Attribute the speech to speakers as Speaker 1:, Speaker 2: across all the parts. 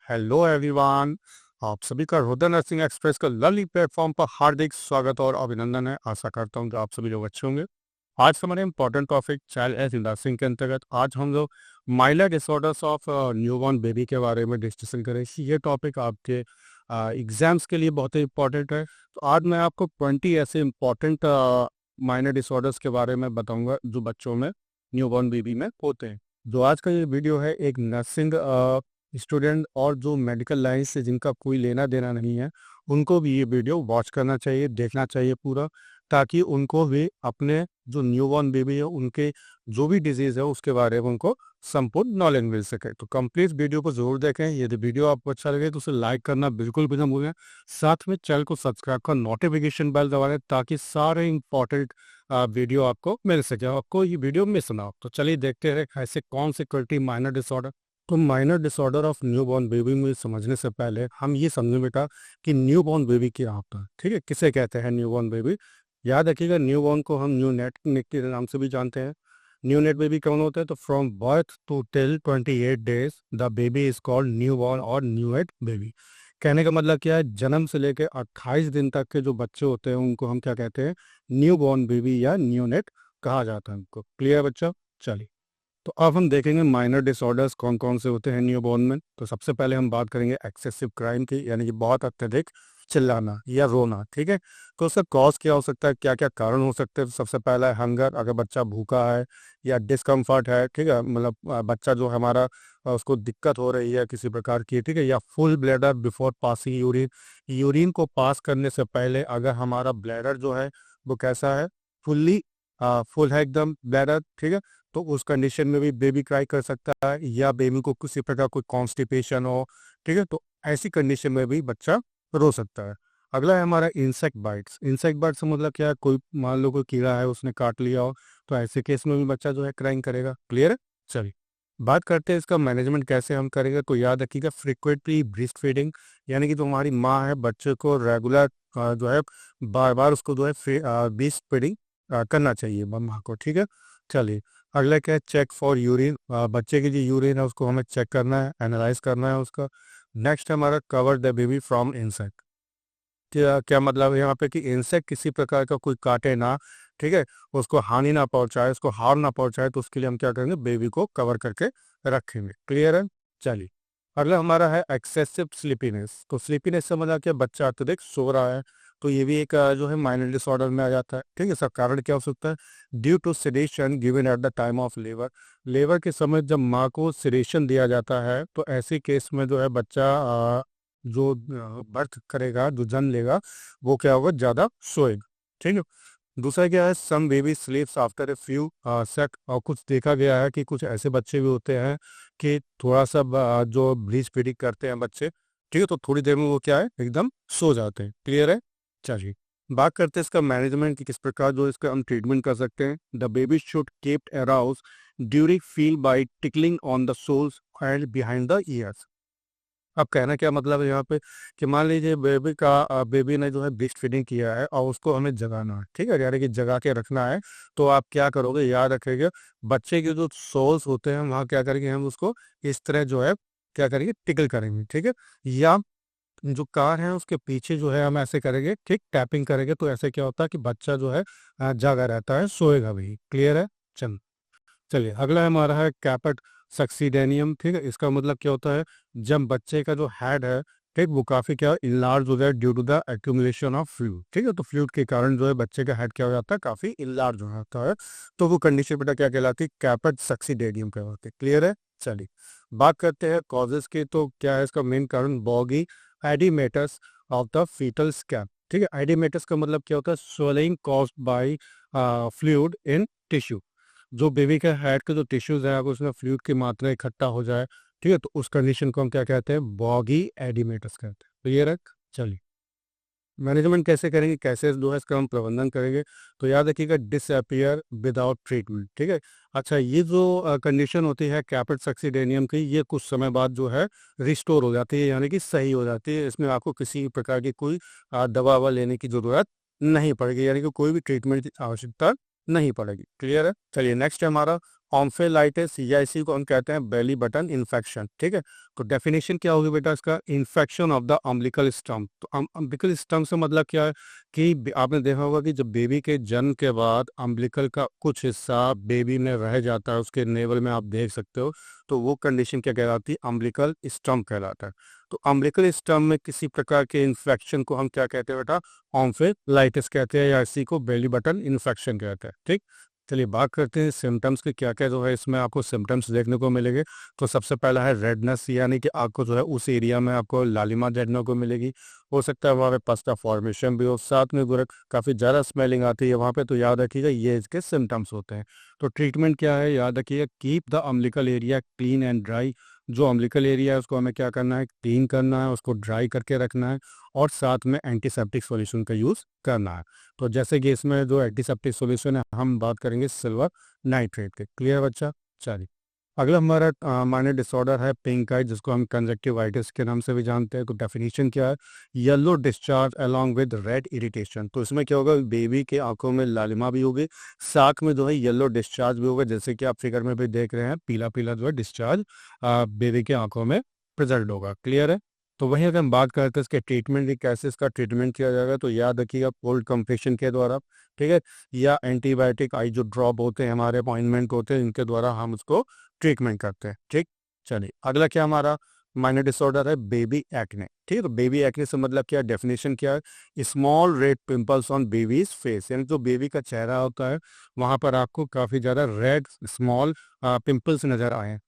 Speaker 1: Hello everyone. आप सभी का हृदय नर्सिंग एक्सप्रेस का लवली प्लेटफॉर्म पर हार्दिक स्वागत और अभिनंदन है। आशा करता हूँ कि आप सभी लोग अच्छे होंगे। आज हमारे इम्पोर्टेंट टॉपिक चाइल्ड एज नर्सिंग के अंतर्गत आज हम लोग mild disorders of newborn baby के बारे में डिस्कशन करेंगे। ये टॉपिक आपके एग्जाम्स के लिए बहुत ही इंपॉर्टेंट है। तो आज मैं आपको 20 ऐसे इंपॉर्टेंट माइनर डिसऑर्डर्स के बारे में बताऊंगा जो बच्चों में न्यूबॉर्न बेबी में होते हैं। जो आज का ये वीडियो है एक नर्सिंग स्टूडेंट और जो मेडिकल लाइन से जिनका कोई लेना देना नहीं है उनको भी ये वीडियो वॉच करना चाहिए, देखना चाहिए पूरा, ताकि उनको भी अपने जो न्यूबॉर्न बेबी है उनके जो भी डिजीज़ है उसके बारे में उनको संपूर्ण नॉलेज मिल सके। तो कंप्लीट वीडियो को जरूर देखें। यदि वीडियो आपको अच्छा लगे तो उसे लाइक करना बिल्कुल भी ना भूलें। साथ में चैनल को सब्सक्राइब कर नोटिफिकेशन बेल दबा दें ताकि सारे इंपॉर्टेंट वीडियो आपको मिल सके, आपको ये वीडियो मिस ना हो। तो चलिए देखते हैं ऐसे कौन से क्रिटिकल माइनर डिसऑर्डर। तो minor disorder of newborn baby में समझने से पहले हम ये समझें बेटा कि न्यूबॉर्न बेबी क्या होता है। ठीक है, किसे कहते हैं न्यूबॉर्न बेबी। याद रखिएगा, न्यूबॉर्न को हम न्यू नेट के नाम से भी जानते हैं। न्यू नेट बेबी कौन होता है? तो from birth to till 28 days the baby is called newborn और न्यू नेट बेबी। कहने का मतलब क्या है, जन्म से लेकर 28 दिन तक के जो बच्चे होते हैं उनको हम क्या कहते हैं? न्यूबॉर्न बेबी या न्यू नेट कहा जाता है उनको। क्लियर बच्चा? चलिए, तो अब हम देखेंगे माइनर डिसऑर्डर्स कौन कौन से होते हैं न्यूबॉर्न में। तो सबसे पहले हम बात करेंगे एक्सेसिव क्राइम की, यानी कि बहुत अत्यधिक चिल्लाना या रोना। ठीक है, तो उसका कॉज क्या हो सकता है, क्या क्या कारण हो सकते हैं? तो सबसे पहला है हंगर, अगर बच्चा भूखा है या डिस्कम्फर्ट है। ठीक है, मतलब बच्चा जो हमारा उसको दिक्कत हो रही है किसी प्रकार की। ठीक है, या full bladder before passing urine, urine को पास करने से पहले अगर हमारा ब्लैडर जो है वो कैसा है, फुल्ली फुल है एकदम ब्लैडर। ठीक है, तो उस कंडीशन में भी बेबी क्राई कर सकता है, या बेबी को किसी प्रकार कोई कॉन्स्टिपेशन हो। ठीक है, तो ऐसी कंडीशन में भी बच्चा रो सकता है। अगला है हमारा इंसेक्ट बाइट्स। इंसेक्ट बाइट से मतलब क्या है, कोई मान लो कोई कीड़ा है उसने काट लिया हो, तो ऐसे केस में भी बच्चा जो है क्राइंग करेगा। क्लियर है? चलिए, बात करते हैं इसका मैनेजमेंट कैसे हम करेंगे। तो याद रखिएगा, फ्रिक्वेंटली ब्रेस्ट फीडिंग, यानी कि जो हमारी माँ है बच्चे को रेगुलर जो है बार बार उसको जो है ब्रेस्ट फीडिंग करना चाहिए माँ को। ठीक है, चलिए, अगला क्या है, चेक फॉर यूरिन। बच्चे की जो यूरिन है उसको हमें चेक करना है, एनालाइज करना है उसका। नेक्स्ट है हमारा cover the baby from insect. क्या क्या मतलब है यहाँ पे कि इंसेक्ट किसी प्रकार का कोई काटे ना। ठीक है, उसको हानि ना पहुंचाए, उसको हार्म ना पहुंचाए, तो उसके लिए हम क्या करेंगे, बेबी को कवर करके रखेंगे। क्लियर है? चलिए, अगला हमारा है एक्सेसिव स्लीपीनेस। तो स्लीपीनेस से मतलब क्या, बच्चा अत्यधिक सो रहा है, तो ये भी एक जो है माइनर डिसऑर्डर में आ जाता है। ठीक है, इसका कारण क्या हो सकता है? Due to sedation given at the time of labour. Labour के समय जब माँ को सेडेशन दिया जाता है तो ऐसे केस में जो है बच्चा जो बर्थ करेगा, जो जन्म लेगा, वो क्या होगा, ज़्यादा सोएगा। ठीक है, दूसरा क्या है, some baby sleeps after a few sec. और कुछ देखा गया है कि कुछ ऐसे बच्चे भी होते हैं कि थोड़ा सा जो ब्रीच फीडिंग करते हैं बच्चे, ठीक है, तो थोड़ी देर में वो क्या है, एकदम सो जाते हैं। क्लियर है? चलिए, बात करते हैं इसका मैनेजमेंट की, किस प्रकार जो इसका हम ट्रीटमेंट कर सकते हैं। The baby should kept arouse during feed by tickling on the soles and behind the ears. अब कहना क्या मतलब है यहाँ पे कि मान लीजिए बेबी ने जो है ब्रेस्ट फीडिंग किया है और उसको हमें जगाना है। ठीक है, यानी कि जगा के रखना है। तो आप क्या करोगे, याद रखेंगे, बच्चे के जो सोल्स होते हैं वहाँ क्या करेंगे, हम उसको इस तरह जो है क्या करेंगे, टिकल करेंगे। ठीक है, या जो कार है उसके पीछे जो है हम ऐसे करेंगे, ठीक टैपिंग करेंगे, तो ऐसे क्या होता है कि बच्चा जो है जागा रहता है, सोएगा भी। क्लियर है? चल चलिए, अगला हमारा है कैपेट सक्सीडेनियम। ठीक है, इसका मतलब क्या होता है, जब बच्चे का जो हेड है, ठीक, वो काफी क्या इनलार्ज हो जाए due to the accumulation of fluid. ठीक है, तो फ्लूइड के कारण जो है बच्चे का हेड क्या हो जाता है, काफी इनलार्ज हो जाता है। तो वो कंडीशन बेटा क्या कहलाती है, कैपेट सक्सीडेनियम कहलाती है। क्लियर है? चलिए, बात करते हैं कॉजेस की। तो क्या है इसका मेन कारण, boggy oedematous of the fetal स्कैप। ठीक है, एडिमेटस का मतलब क्या होता है, swelling caused by fluid in tissue. जो बेबी के हेड के जो टिश्यूज है, अगर उसमें फ्लूइड की मात्रा इकट्ठा हो जाए, ठीक है, तो उस कंडीशन को हम क्या कहते हैं, बॉगी एडिमेटस कहते हैं। तो ये रख। चलिए, मैनेजमेंट कैसे करेंगे, कैसे जो है इसका हम प्रबंधन करेंगे। तो याद रखिएगा, डिसअपियर विदाउट ट्रीटमेंट। ठीक है, अच्छा, ये जो कंडीशन होती है कैपेट सक्सीडेनियम की, ये कुछ समय बाद जो है रिस्टोर हो जाती है, यानी कि सही हो जाती है। इसमें आपको किसी प्रकार की कोई दवा ववा लेने की जरूरत नहीं पड़ेगी, यानी कि कोई भी ट्रीटमेंट की आवश्यकता नहीं पड़ेगी। क्लियर है? चलिए, नेक्स्ट है हमारा ऑम्फेलाइटिस या इसी को हम कहते हैं बेली बटन इन्फेक्शन। ठीक है, तो डेफिनेशन क्या होगी बेटा इसका, infection of the umbilical stump. तो अम्बिलिकल स्टम्प से मतलब क्या है कि आपने देखा होगा कि जब बेबी के जन्म के बाद अम्बिलिकल का कुछ हिस्सा बेबी में रह जाता है, उसके नेवल में आप देख सकते हो, तो वो कंडीशन क्या कहलाती है, अम्बिलिकल स्टम्प कहलाता है। तो अम्बिलिकल स्टम्प में किसी प्रकार के इन्फेक्शन को हम क्या कहते हैं बेटा, ऑम्फेलाइटिस कहते हैं, या इसी को बेली बटन इन्फेक्शन कहते हैं। ठीक, चलिए बात करते हैं सिम्टम्स के, क्या क्या जो है इसमें आपको सिम्टम्स देखने को मिलेंगे। तो सबसे पहला है रेडनेस, यानी कि आपको जो है उस एरिया में आपको लालिमा देखने को मिलेगी। हो सकता है वहाँ पे पस का फॉर्मेशन भी हो, साथ में जो काफ़ी ज़्यादा स्मेलिंग आती है वहाँ पे, तो याद रखिएगा ये इसके सिम्टम्स होते हैं। तो ट्रीटमेंट क्या है, याद रखिएगा, keep the umbilical area clean and dry. जो अम्बिलिकल एरिया है उसको हमें क्या करना है, क्लीन करना है, उसको ड्राई करके रखना है, और साथ में एंटीसेप्टिक सॉल्यूशन का यूज़ करना है। तो जैसे कि इसमें जो एंटीसेप्टिक सॉल्यूशन है, हम बात करेंगे सिल्वर नाइट्रेट के। क्लियर बच्चा? चलिए, अगला हमारा माइनर डिसऑर्डर है पिंक आई, जिसको हम कंजक्टिवाइटिस के नाम से भी जानते हैं। तो डेफिनेशन क्या है, yellow discharge along with red irritation. तो इसमें क्या होगा, बेबी के आंखों में लालिमा भी होगी, साथ में जो है येलो डिस्चार्ज भी होगा, जैसे कि आप फिगर में भी देख रहे हैं, पीला पीला जो है डिस्चार्ज बेबी के आंखों में प्रेजेंट होगा। क्लियर है? तो वहीं अगर हम बात करते हैं इसके ट्रीटमेंट की, कैसे इसका ट्रीटमेंट किया जाएगा, तो याद रखिएगा कोल्ड कंप्रेशन के द्वारा, ठीक है, या एंटीबायोटिक आई जो ड्रॉप होते हैं हमारे अपॉइंटमेंट होते हैं, इनके द्वारा हम उसको ट्रीटमेंट करते हैं। ठीक, चलिए अगला क्या हमारा माइनर डिसऑर्डर है, बेबी एक्ने। ठीक है, तो बेबी एक्ने से मतलब क्या, डेफिनेशन क्या है, small red pimples on babies face, यानी जो बेबी का चेहरा होता है वहां पर आपको काफी ज्यादा रेड स्मॉल पिंपल्स नजर आए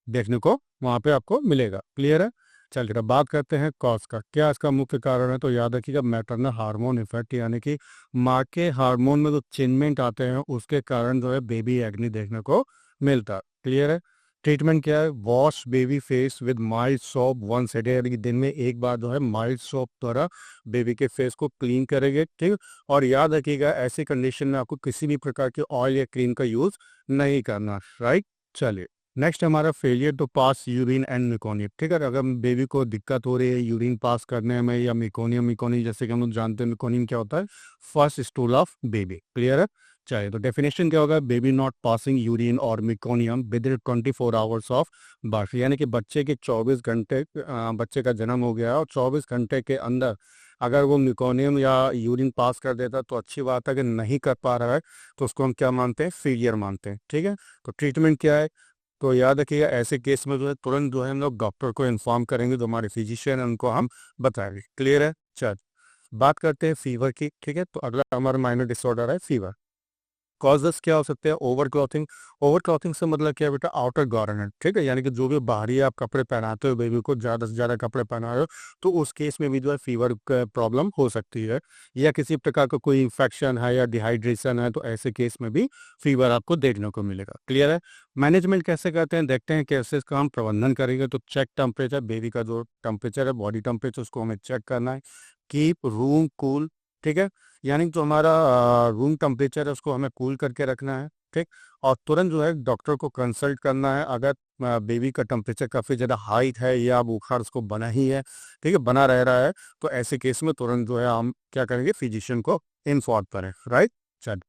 Speaker 1: देखने को वहां पे आपको मिलेगा। क्लियर है? चलिए अब बात करते हैं कॉज का, क्या इसका मुख्य कारण है। तो याद रखिएगा मैटरनल हार्मोन इफेक्ट, यानी कि माँ के हार्मोन में जो चेंजमेंट आते हैं उसके कारण जो है बेबी एक्ने देखने को मिलता है। क्लियर है? ट्रीटमेंट क्या है, wash baby face with mild soap once a day, यानी कि दिन में एक बार जो है माइल्ड सोप द्वारा बेबी के फेस को क्लीन करेंगे। ठीक, और याद रखिएगा ऐसी कंडीशन में आपको किसी भी प्रकार के ऑयल या क्रीम का यूज नहीं करना। राइट, चलिए नेक्स्ट हमारा failure to pass urine and meconium. ठीक है, अगर बेबी को दिक्कत हो रही है यूरिन पास करने में या मिकोनियम जैसे कि हम लोग जानते हैं मिकोनियम क्या होता है, first stool of baby. Clear है? चलिए, तो डेफिनेशन क्या होगा, बेबी नॉट पासिंग यूरिन और meconium with in 24 hours of birth, यानी कि बच्चे के 24 घंटे, बच्चे का जन्म हो गया और 24 घंटे के अंदर अगर वो मिकोनियम या यूरिन पास कर देता तो अच्छी बात है, अगर नहीं कर पा रहा है तो उसको हम क्या मानते हैं, फेलियर मानते हैं। ठीक है, तो ट्रीटमेंट क्या है, तो याद रखिएगा ऐसे केस में जो है तुरंत जो है हम लोग डॉक्टर को इन्फॉर्म करेंगे, जो हमारे फिजिशियन है उनको हम बताएंगे। क्लियर है? चल बात करते हैं फीवर की। ठीक है, तो अगला हमारा माइनर डिसऑर्डर है फीवर। कॉजेस क्या हो सकते हैं, ओवर क्लॉथिंग। ओवर क्लॉथिंग से मतलब क्या है बेटा, आउटर गारमेंट। ठीक है, यानी कि जो भी बाहरी आप कपड़े पहनाते हो बेबी को, ज़्यादा से ज़्यादा कपड़े पहना रहे हो, तो उस केस में भी जो है फीवर का प्रॉब्लम हो सकती है, या किसी प्रकार का कोई इन्फेक्शन है या डिहाइड्रेशन है, तो ऐसे केस में भी फीवर आपको देखने को मिलेगा। क्लियर है? मैनेजमेंट कैसे करते हैं, देखते हैं कैसे इसका हम प्रबंधन करेंगे। तो चेक टेम्परेचर, बेबी का जो टेम्परेचर है बॉडी टेम्परेचर, उसको हमें चेक करना है। Keep room cool. ठीक है, यानी जो हमारा रूम टेम्परेचर है उसको हमें कूल करके रखना है। ठीक, और तुरंत जो है डॉक्टर को कंसल्ट करना है अगर बेबी का टेम्परेचर काफ़ी ज़्यादा हाई है या बुखार उसको बना ही है, ठीक है, बना रह रहा है, तो ऐसे केस में तुरंत जो है हम क्या करेंगे, फिजिशियन को इन्फॉर्म करें। राइट, चल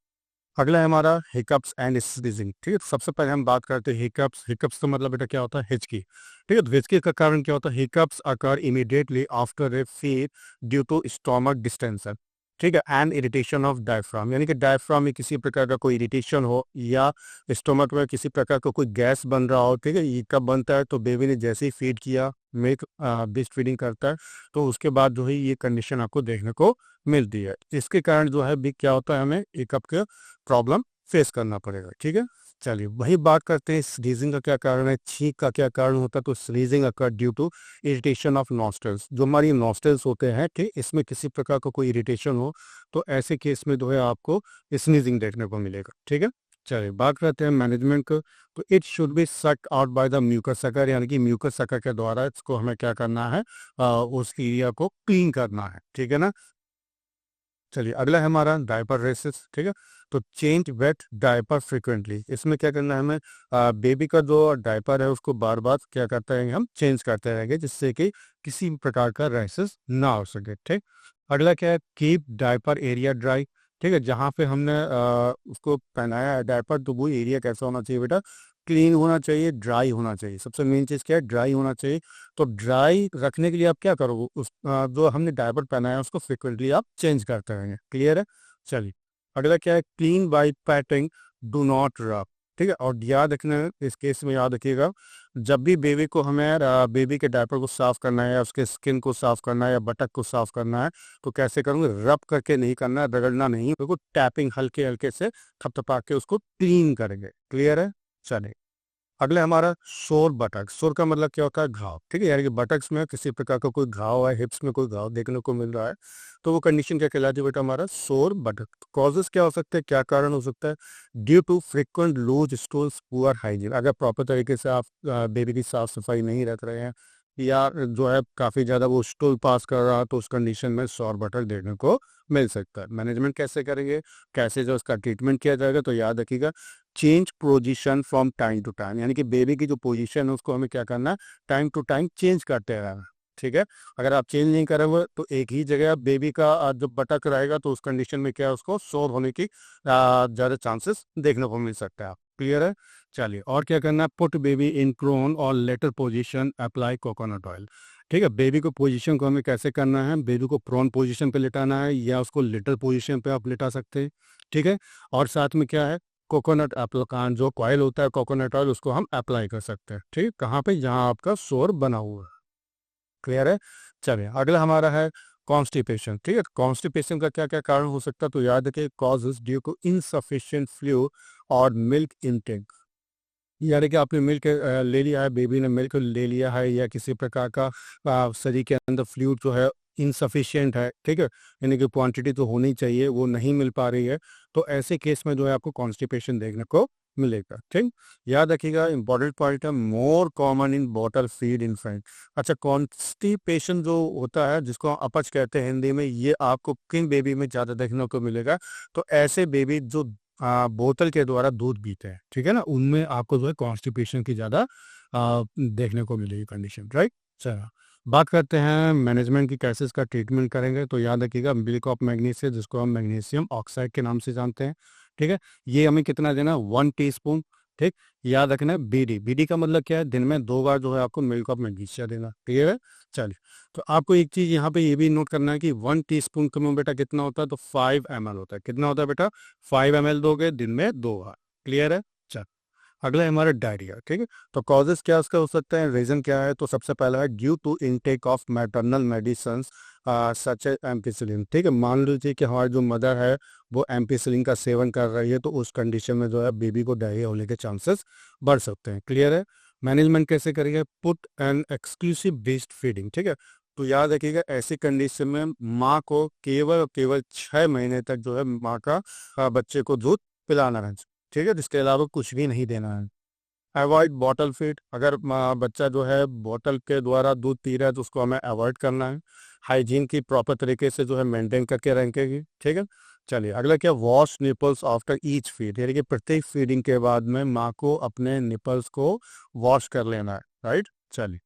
Speaker 1: अगला है हमारा हिकअप्स एंड स्नीजिंग। ठीक है, तो सबसे पहले हम बात करते हैं हिकअप्स। हिकअप्स तो मतलब बेटा क्या होता है, हिचकी। ठीक है, तो हिचकी का कारण क्या होता है, hiccups occur immediately after a feed due to stomach distension. ठीक है, एंड इरिटेशन ऑफ डायफ्राम, यानी कि डायफ्राम में किसी प्रकार का कोई इरिटेशन हो या स्टोमक में किसी प्रकार का कोई गैस बन रहा हो। ठीक है, ये कब बनता है, तो बेबी ने जैसे ही फीड किया, मिल्क ब्रेस्ट फीडिंग करता है, तो उसके बाद जो है ये कंडीशन आपको देखने को मिलती है। इसके कारण जो है भी क्या होता है, हमें एक कप के प्रॉब्लम फेस करना पड़ेगा। ठीक है, चलिए वही बात करते हैं स्नीजिंग का क्या कारण है, छींक का क्या कारण होता है। तो sneezing occur due to irritation of nostrils, जो हमारी नॉस्ट्रल्स होते हैं, ठीक, इसमें किसी प्रकार का कोई इरिटेशन हो तो ऐसे केस में जो है आपको स्नीजिंग देखने को मिलेगा। ठीक है, चलिए बात करते हैं मैनेजमेंट को। तो it should be suck out by the mucus sucker, यानी कि म्यूकस सकर के द्वारा इसको हमें क्या करना है, उस एरिया को क्लीन करना है। ठीक है ना? चलिए अगला है हमारा डायपर रेसेस। ठीक है, तो चेंज वेट डायपर फ्रिक्वेंटली, इसमें क्या करना है हमें, बेबी का जो डायपर है उसको बार बार क्या करते हैं, हम चेंज करते रहेंगे, जिससे कि किसी भी प्रकार का रेसेस ना हो सके। ठीक, अगला क्या है, कीप डायपर एरिया ड्राई। ठीक है, जहाँ पे हमने उसको पहनाया है डायपर, तो वो एरिया कैसा होना चाहिए बेटा, क्लीन होना चाहिए, ड्राई होना चाहिए। सबसे मेन चीज़ क्या है, ड्राई होना चाहिए। तो ड्राई रखने के लिए आप क्या करोगे, जो हमने डायपर पहना है उसको फ्रिक्वेंटली आप चेंज करते रहेंगे। क्लियर है। चलिए, अगला क्या है, clean by patting, do not rub. ठीक है, और याद रखना है, इस केस में याद रखिएगा, जब भी बेबी को हमें बेबी के डायपर को साफ करना है या उसके स्किन को साफ करना है या बटक को साफ करना है, तो कैसे करूँगे, रब करके नहीं करना है, रगड़ना नहीं, बिल्कुल टैपिंग हल्के हल्के से थपथपा के उसको क्लीन करेंगे। क्लियर है। चलिए, अगले हमारा सोर बटक। सोर का मतलब क्या होता है, घाव। ठीक है, यानी कि बटक्स में किसी प्रकार का कोई घाव है, हिप्स में कोई घाव देखने को मिल रहा है, तो वो कंडीशन क्या कहलाती है बेटा, हमारा सोर बटक। कॉजेस क्या हो सकते हैं, क्या कारण हो सकता है, due to frequent loose stools, poor hygiene. अगर प्रॉपर तरीके से आप बेबी की साफ सफाई नहीं रख रहे हैं या जो है काफ़ी ज़्यादा वो स्टूल पास कर रहा है, तो उस कंडीशन में सौर बटक देखने को मिल सकता है। मैनेजमेंट कैसे करेंगे, कैसे जो उसका ट्रीटमेंट किया जाएगा, तो याद रखिएगा, change position from time to time, यानी कि बेबी की जो पोजीशन है उसको हमें क्या करना है, टाइम टू टाइम चेंज करते रहना। ठीक है, अगर आप चेंज नहीं करोगे तो एक ही जगह बेबी का जो बटक रहेगा, तो उस कंडीशन में क्या है, उसको सोर होने की ज़्यादा चांसेस देखने को मिल सकता है। क्लियर है। चलिए, और क्या करना है, पुट बेबी इन प्रोन और lateral position, apply coconut oil. ठीक है, बेबी को पोजीशन को हमें कैसे करना है, बेबी को प्रोन पोजीशन पे लिटाना है या उसको लेटर पोजीशन पे आप लिटा सकते हैं। ठीक है, और साथ में क्या है, कोकोनट एप्लिकान, जो कॉयल होता है कोकोनट ऑयल, उसको हम अप्लाई कर सकते हैं। ठीक है, कहाँ पे, जहाँ आपका सोर बना हुआ है। क्लियर है। चलिए, अगला हमारा है कॉन्स्टिपेशन। ठीक है, कॉन्स्टिपेशन का क्या क्या कारण हो सकता है, तो याद रखिए, causes due to insufficient fluid और मिल्क इनटेक। यानी कि आपने मिल्क ले लिया है, बेबी ने मिल्क ले लिया है, या किसी प्रकार का शरीर के अंदर फ्लूइड जो है इनसफिशिएंट है। ठीक है, यानी कि क्वांटिटी तो होनी चाहिए, वो नहीं मिल पा रही है, तो ऐसे केस में जो है आपको कॉन्स्टिपेशन देखने को मिलेगा। ठीक, याद रखिएगा, इंपॉर्टेंट पॉइंट है, more common in bottle feed infant. अच्छा, कॉन्स्टिपेशन जो होता है, जिसको अपच कहते हैं हिंदी में, ये आपको किन बेबी में ज़्यादा देखने को मिलेगा, तो ऐसे बेबी जो बोतल के द्वारा दूध पीते हैं, ठीक है ना, उनमें आपको जो है कॉन्स्टिपेशन की ज़्यादा देखने को मिलेगी कंडीशन। राइट। चलो, बात करते हैं मैनेजमेंट की, कैसे इसका ट्रीटमेंट करेंगे, तो याद रखिएगा, मिल्क ऑफ मैग्नीशियम, जिसको हम मैग्नीशियम ऑक्साइड के नाम से जानते हैं। ठीक है, ये हमें कितना देना, 1 टीस्पून। ठीक, याद रखना है, बीडी, बीडी का मतलब क्या है, दिन में 2 बार जो है आपको मिल्क ऑफ मैग्नीशियम देना। क्लियर है। चलिए, तो आपको एक चीज़ यहाँ पे ये भी नोट करना है कि 1 टीस्पून का में बेटा कितना होता है, तो 5 ml होता है। कितना होता है बेटा, 5 ml दोगे दिन में 2 बार। क्लियर है। चल, अगला है हमारा डायरिया। ठीक है, तो कॉजेस क्या उसका हो सकता है, रीजन क्या है, तो सबसे पहला है due to intake of maternal medicine such as ampicillin. ठीक है, मान लीजिए कि हमारी जो मदर है वो एम्पिसिलिन का सेवन कर रही है, तो उस कंडीशन में जो है बेबी को डायरिया होने के चांसेस बढ़ सकते हैं। क्लियर है। मैनेजमेंट कैसे करेंगे, put an exclusive based feeding. ठीक है, तो याद रखिएगा, ऐसी कंडीशन में माँ को केवल केवल 6 महीने तक जो है माँ का बच्चे को दूध पिलाना है। ठीक है, जिसके अलावा कुछ भी नहीं देना है। अवॉइड बॉटल फीड, अगर बच्चा जो है बोतल के द्वारा दूध पी रहा है, तो उसको हमें अवॉइड करना है। हाइजीन की प्रॉपर तरीके से जो है मेंटेन करके रखेंगे। ठीक है। चलिए, अगला क्या, wash nipples after each feed, यानी कि प्रत्येक फीडिंग के बाद में माँ को अपने निपल्स को वॉश कर लेना है। राइट। चलिए,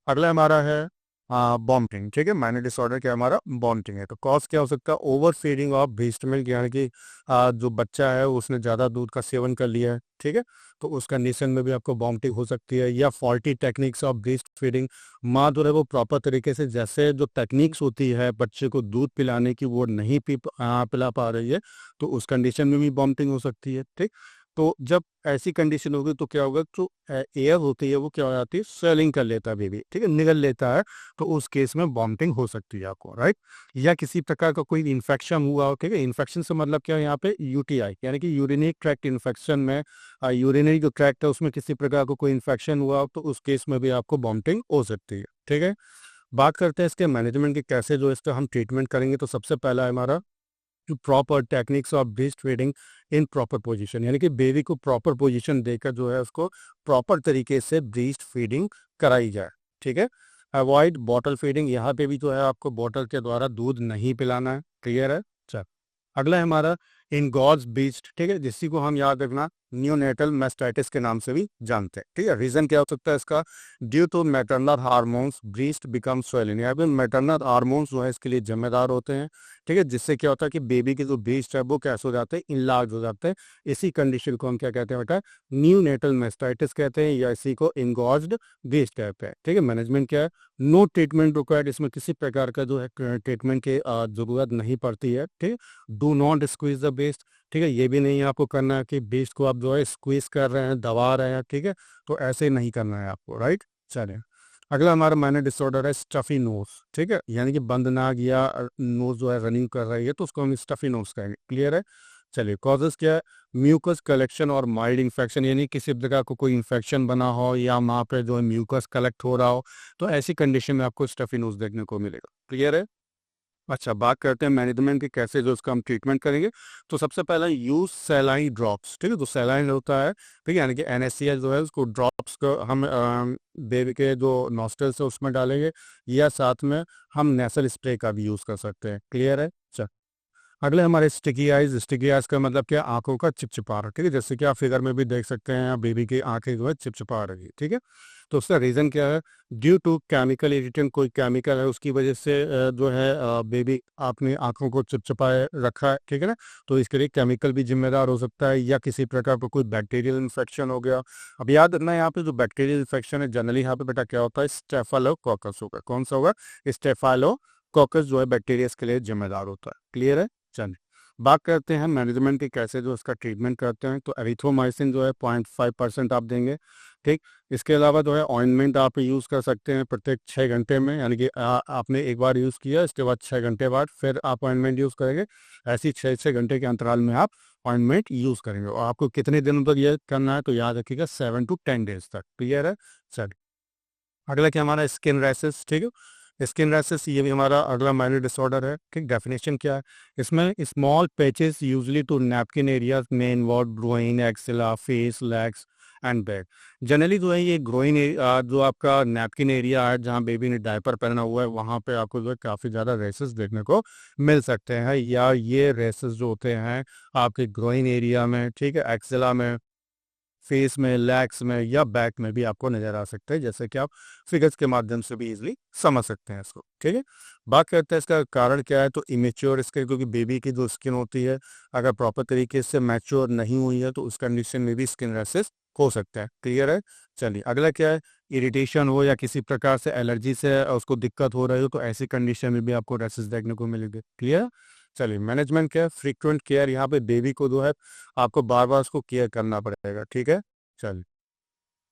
Speaker 1: अगला हमारा है बॉम्टिंग। ठीक है, माइनर डिसऑर्डर क्या हमारा बॉम्टिंग है, तो कॉज क्या हो सकता है, over feeding of breast milk, यानी कि जो बच्चा है उसने ज़्यादा दूध का सेवन कर लिया है। ठीक है, तो उस कंडीशन में भी आपको बॉम्टिंग हो सकती है, या faulty techniques of breast feeding, माँ जो है वो प्रॉपर तरीके से, जैसे जो टेक्निक्स होती है बच्चे को दूध पिलाने की, वो नहीं पिला पा रही है, तो उस कंडीशन में भी बॉम्टिंग हो सकती है। ठीक, तो जब ऐसी कंडीशन होगी तो क्या होगा, तो एयर होती है वो क्या हो जाती है, स्वेलिंग कर लेता है बेबी। ठीक है, निगल लेता है, तो उस केस में वॉमिटिंग हो सकती है आपको। राइट, या किसी प्रकार का कोई इन्फेक्शन हुआ हो। ठीक है, इन्फेक्शन से मतलब क्या है, यहाँ पे यूटीआई, यानी कि यूरिनरी ट्रैक्ट इन्फेक्शन में, यूरिनरी जो ट्रैक्ट है उसमें किसी प्रकार का कोई इन्फेक्शन हुआ हो, तो उस केस में भी आपको वॉमिटिंग हो सकती है। ठीक है, बात करते हैं इसके मैनेजमेंट के, कैसे जो इसका हम ट्रीटमेंट करेंगे, तो सबसे पहला है हमारा proper techniques of breast feeding in proper position, यानी कि बेबी को प्रॉपर पोजीशन देकर जो है उसको प्रॉपर तरीके से ब्रेस्ट फीडिंग कराई जाए। ठीक है, अवॉइड बॉटल फीडिंग, यहाँ पे भी जो है आपको बॉटल के द्वारा दूध नहीं पिलाना है। क्लियर है। चल, अगला है हमारा इन गॉड्स बीस्ट, ठीक है, जिसी को हम याद रखना न्यूनेटल मैस्टाइटिस के नाम से भी जानते हैं, ठीक है। रीजन क्या हो सकता है इसका, due to maternal hormones breast become swelling, या फिर मैटरनल हार्मोन्स जो है इसके लिए जिम्मेदार होते हैं, ठीक है, जिससे क्या होता है कि बेबी के जो ब्रीस्ट है वो कैसे हो जाते हैं, इनलार्ज हो जाते हैं। इसी कंडीशन को हम क्या कहते हैं बेटा, न्यूनेटल मैस्टाइटिस कहते हैं, या इसी को इंगॉज्ड ब्रीस्ट कहते हैं, ठीक है। मैनेजमेंट क्या है, नो ट्रीटमेंट रिक्वायर्ड, इसमें किसी प्रकार का जो है ट्रीटमेंट की जरूरत नहीं पड़ती है, ठीक है। Do not squeeze the breast, ठीक है, ये भी नहीं आपको करना है कि ब्रेस्ट को आप जो है स्क्वीज कर रहे हैं, दबा रहे हैं, ठीक है, तो ऐसे नहीं करना है आपको, राइट। चलिए, अगला हमारा माइनर डिसऑर्डर है स्टफी नोज, ठीक है, यानी कि बंद नाक या नोज जो है रनिंग कर रही है तो उसको हम स्टफी नोज कहेंगे, क्लियर है। चलिए, कॉजेस क्या है, म्यूकस कलेक्शन और माइल्ड इन्फेक्शन, यानी किसी जगह को कोई इन्फेक्शन बना हो या वहाँ पे जो है म्यूकस कलेक्ट हो रहा हो, तो ऐसी कंडीशन में आपको स्टफी नोज देखने को मिलेगा, क्लियर है। अच्छा, बात करते हैं मैनेजमेंट की, कैसे जो उसका हम ट्रीटमेंट करेंगे। तो सबसे पहला यूज सैलाइन ड्रॉप्स, ठीक है, तो सैलाइन होता है, ठीक है, यानी कि NaCl जो है उसको ड्रॉप्स को हम बेबी के जो नॉस्ट्रल्स है उसमें डालेंगे, या साथ में हम नेसल स्प्रे का भी यूज कर सकते हैं, क्लियर है। चल, अगले हमारे स्टिकी आइज, स्टिकी आइज का मतलब क्या, आंखों का चिपचिपा रहा, ठीक है, जैसे कि आप फिगर में भी देख सकते हैं बेबी की आंखें जो है चिपचिपा रही है, ठीक है। तो उसका रीज़न क्या है, ड्यू टू केमिकल इरिटेंट, कोई केमिकल है उसकी वजह से जो है बेबी अपनी आंखों को चिपचिपाए रखा है, ठीक है ना। तो इसके लिए केमिकल भी जिम्मेदार हो सकता है, या किसी प्रकार का कोई बैक्टीरियल इन्फेक्शन हो गया। अब याद रखना यहाँ पे जो बैक्टीरियल इन्फेक्शन है जनरली यहाँ पे बेटा क्या होता है, स्टेफाइलोकोकस होगा, कौन सा होगा, स्टेफाइलोकोकस जो है बैक्टीरिया के लिए जिम्मेदार होता है, क्लियर है। चलिए, बात करते हैं मैनेजमेंट की, कैसे जो इसका ट्रीटमेंट करते हैं। तो एरिथ्रोमाइसिन जो है 0.5% आप देंगे, ठीक। इसके अलावा जो है ऑइंटमेंट आप यूज़ कर सकते हैं प्रत्येक 6 घंटे में, यानी कि आपने एक बार यूज़ किया, इसके बाद 6 घंटे बाद फिर आप ऑइंटमेंट यूज़ करेंगे। ऐसी 6 घंटे के अंतराल में आप ऑइंटमेंट यूज़ करेंगे, और आपको कितने दिनों तक ये करना है, तो याद रखिएगा 7 to 10 डेज तक, क्लियर है। चलिए, अगला क्या हमारा स्किन रैसेस, ठीक है, स्किन रैसेस ये भी हमारा अगला माइनर डिसऑर्डर है, ठीक। डेफिनेशन क्या है, इसमें small patches usually to napkin areas में involve groin, axilla, face, legs and back. Generally जो है ये ग्रोइन जो आपका नैपकिन एरिया है जहाँ बेबी ने डायपर पहना हुआ है, वहाँ पे आपको जो है काफ़ी ज़्यादा रेसेस देखने को मिल सकते हैं, या ये रेसेस जो होते हैं आपके ग्रोइन एरिया में, ठीक है, एक्सिला में, फेस में, लेग्स में, या बैक में भी आपको नजर आ सकते हैं, जैसे कि आप फिगर्स के माध्यम से भी इजीली समझ सकते हैं इसको, ठीक है। बात करते हैं इसका कारण क्या है, तो इमेच्योर इसके, क्योंकि बेबी की जो स्किन होती है अगर प्रॉपर तरीके से मैच्योर नहीं हुई है तो उस कंडीशन में भी स्किन रैसेस हो सकता है, क्लियर है। चलिए, अगला क्या है, इरिटेशन हो या किसी प्रकार से एलर्जी से उसको दिक्कत हो रही हो, तो ऐसी कंडीशन में भी आपको रैसेस देखने को मिलेंगे, क्लियर। चलिए, मैनेजमेंट क्या है, फ्रीक्वेंट केयर, यहाँ पे बेबी को जो है आपको बार बार उसको केयर करना पड़ेगा, ठीक है। चलिए,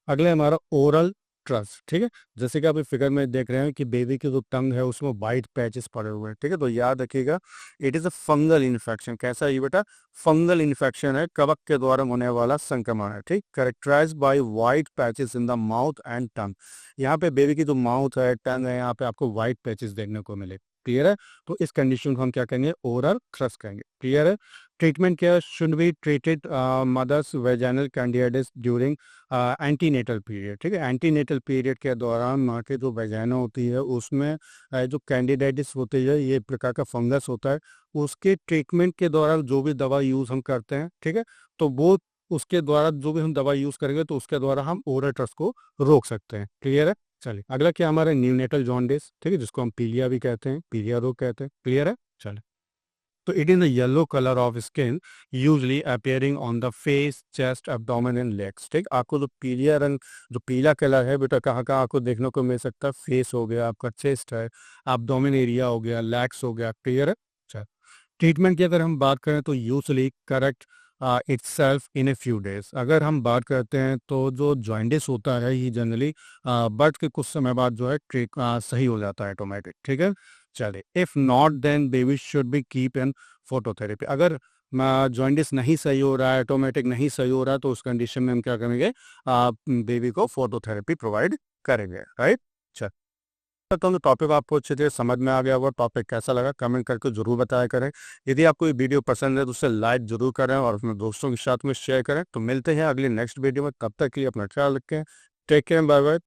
Speaker 1: अगले हमारा ओरल ट्रस्ट, ठीक है, जैसे कि आप इस फिगर में देख रहे हैं कि बेबी की जो टंग है उसमें वाइट पैचेस पड़े हुए हैं, ठीक है, तो याद रखिएगा it is a fungal infection. कैसा है ये बेटा, फंगल इन्फेक्शन है, कवक के द्वारा होने वाला संक्रमण है, ठीक। Characterise by white patches in the mouth and tongue, यहाँ पे बेबी की जो माउथ है, टंग है, यहाँ पे आपको वाइट पैचेस देखने को मिले, क्लियर है। तो इस कंडीशन को हम क्या कहेंगे, ओरल थ्रस्ट कहेंगे, क्लियर है। ट्रीटमेंट क्या, should be treated mothers vaginal candidiasis during antenatal period, ठीक है, एंटीनेटल पीरियड के दौरान माँ के जो वेजाइना होती है उसमें जो कैंडिडाइटिस होती है, ये प्रकार का फंगस होता है, उसके ट्रीटमेंट के दौरान जो भी दवा यूज़ हम करते हैं, ठीक है, तो वो उसके द्वारा जो भी हम दवा यूज़ करेंगे तो उसके द्वारा हम ओरल ट्रस्ट को रोक सकते हैं, क्लियर है। चलिए, अगला क्या हमारा न्यूनेटल जॉन्डिस, ठीक है, जिसको हम पीलिया भी कहते हैं, पीलिया रोग कहते हैं, क्लियर है। चलिए, तो it is the yellow color of skin usually appearing on the face, chest, abdomen and legs, ठीक। आपको जो पीलिया रंग, जो पीला कलर है बेटा कहाँ कहाँ आपको देखने को मिल सकता है, फेस हो गया, आपका चेस्ट है, एब्डोमेन एरिया हो गया, लेग्स हो गया, क्लियर है। अच्छा, ट्रीटमेंट की अगर हम बात करें तो usually correct itself in a few days. अगर हम बात करते हैं तो जो जॉइंटिस होता है ये जनरली बर्थ के कुछ समय बाद जो है सही हो जाता है ऑटोमेटिक, ठीक है। चलिए, if not then baby should be keep in phototherapy. अगर जॉइंटिस नहीं सही हो रहा है, ऑटोमेटिक नहीं सही हो रहा है, तो उस कंडीशन में हम क्या करेंगे, बेबी को फोटोथेरेपी प्रोवाइड करेंगे, राइट। करता हूँ तो टॉपिक आपको अच्छे से समझ में आ गया होगा। टॉपिक कैसा लगा कमेंट करके जरूर बताया करें। यदि आपको ये वीडियो पसंद है तो उसे लाइक जरूर करें और अपने दोस्तों के साथ में शेयर करें। तो मिलते हैं अगली नेक्स्ट वीडियो में, तब तक के लिए अपना ख्याल रखें। Take care, bye bye.